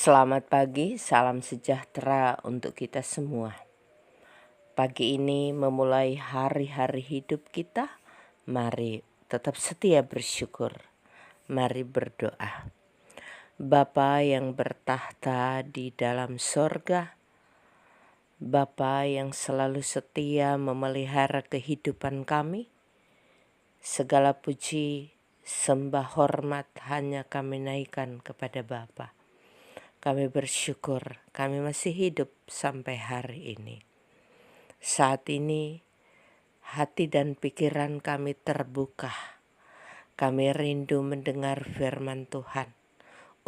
Selamat pagi, salam sejahtera untuk kita semua. Pagi ini memulai hari-hari hidup kita, mari tetap setia bersyukur. Mari berdoa. Bapa yang bertahta di dalam sorga, Bapa yang selalu setia memelihara kehidupan kami, segala puji, sembah hormat hanya kami naikkan kepada Bapa. Kami bersyukur kami masih hidup sampai hari ini. Saat ini hati dan pikiran kami terbuka. Kami rindu mendengar firman Tuhan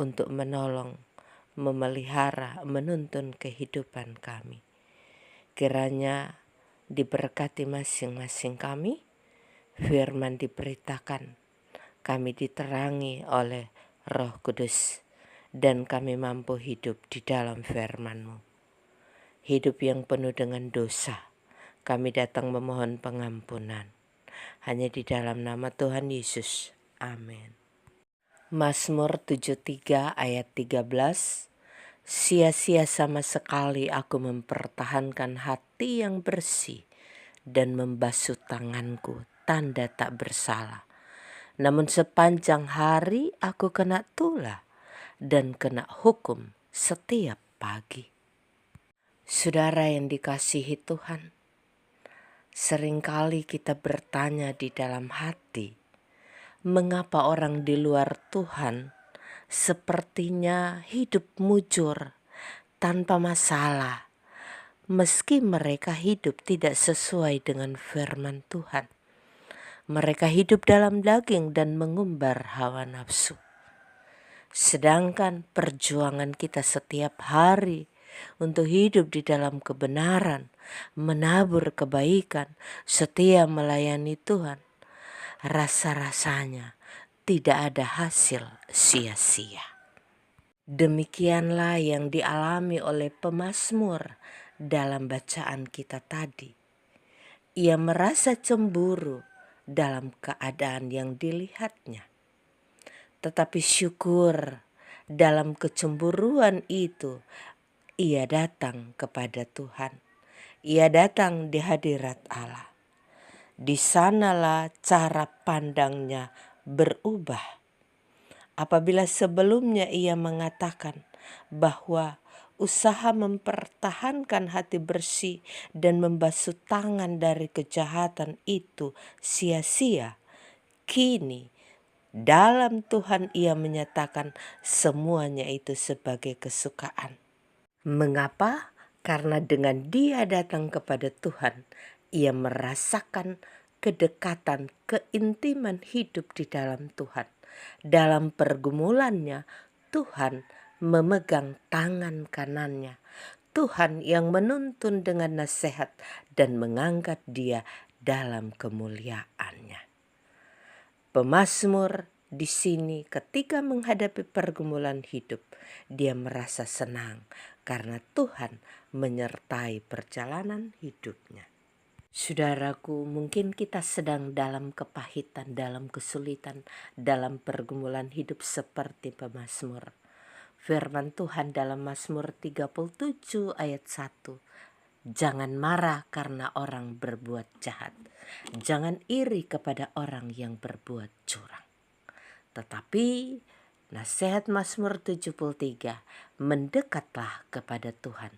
untuk menolong, memelihara, menuntun kehidupan kami. Kiranya diberkati masing-masing kami, firman diberitakan, kami diterangi oleh Roh Kudus, dan kami mampu hidup di dalam firman-Mu. Hidup yang penuh dengan dosa, kami datang memohon pengampunan. Hanya di dalam nama Tuhan Yesus. Amin. Mazmur 73 ayat 13. Sia-sia sama sekali aku mempertahankan hati yang bersih dan membasuh tanganku, tanda tak bersalah. Namun sepanjang hari aku kena tulah dan kena hukum setiap pagi. Saudara yang dikasihi Tuhan, seringkali kita bertanya di dalam hati, mengapa orang di luar Tuhan sepertinya hidup mujur tanpa masalah, meski mereka hidup tidak sesuai dengan firman Tuhan. Mereka hidup dalam daging dan mengumbar hawa nafsu. Sedangkan perjuangan kita setiap hari untuk hidup di dalam kebenaran, menabur kebaikan, setia melayani Tuhan, rasa-rasanya tidak ada hasil sia-sia. Demikianlah yang dialami oleh pemazmur dalam bacaan kita tadi. Ia merasa cemburu dalam keadaan yang dilihatnya. Tetapi syukur dalam kecemburuan itu, ia datang kepada Tuhan. Ia datang di hadirat Allah. Di sanalah cara pandangnya berubah. Apabila sebelumnya ia mengatakan bahwa usaha mempertahankan hati bersih dan membasuh tangan dari kejahatan itu sia-sia, kini dalam Tuhan ia menyatakan semuanya itu sebagai kesukaan. Mengapa? Karena dengan dia datang kepada Tuhan, ia merasakan kedekatan, keintiman hidup di dalam Tuhan. Dalam pergumulannya, Tuhan memegang tangan kanannya. Tuhan yang menuntun dengan nasihat dan mengangkat dia dalam kemuliaannya. Pemazmur di sini ketika menghadapi pergumulan hidup, dia merasa senang karena Tuhan menyertai perjalanan hidupnya. Saudaraku, mungkin kita sedang dalam kepahitan, dalam kesulitan, dalam pergumulan hidup seperti pemazmur. Firman Tuhan dalam Mazmur 37 ayat 1. Jangan marah karena orang berbuat jahat. Jangan iri kepada orang yang berbuat curang. Tetapi nasihat Mazmur 73, mendekatlah kepada Tuhan.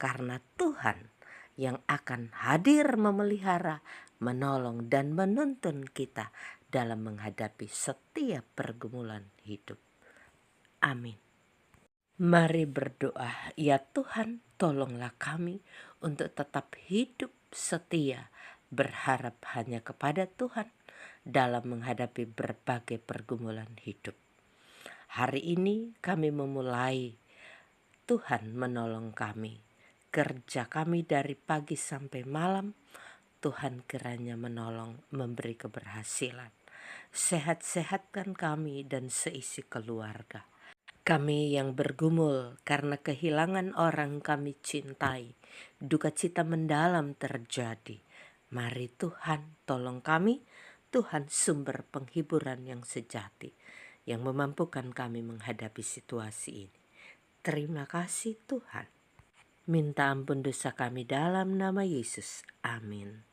Karena Tuhan yang akan hadir memelihara, menolong dan menuntun kita dalam menghadapi setiap pergumulan hidup. Amin. Mari berdoa, ya Tuhan, tolonglah kami untuk tetap hidup setia, berharap hanya kepada Tuhan dalam menghadapi berbagai pergumulan hidup. Hari ini kami memulai, Tuhan menolong kami. Kerja kami dari pagi sampai malam, Tuhan kiranya menolong, memberi keberhasilan. Sehat-sehatkan kami dan seisi keluarga. Kami yang bergumul karena kehilangan orang kami cintai, duka cita mendalam terjadi. Mari Tuhan tolong kami, Tuhan sumber penghiburan yang sejati, yang memampukan kami menghadapi situasi ini. Terima kasih Tuhan. Minta ampun dosa kami dalam nama Yesus. Amin.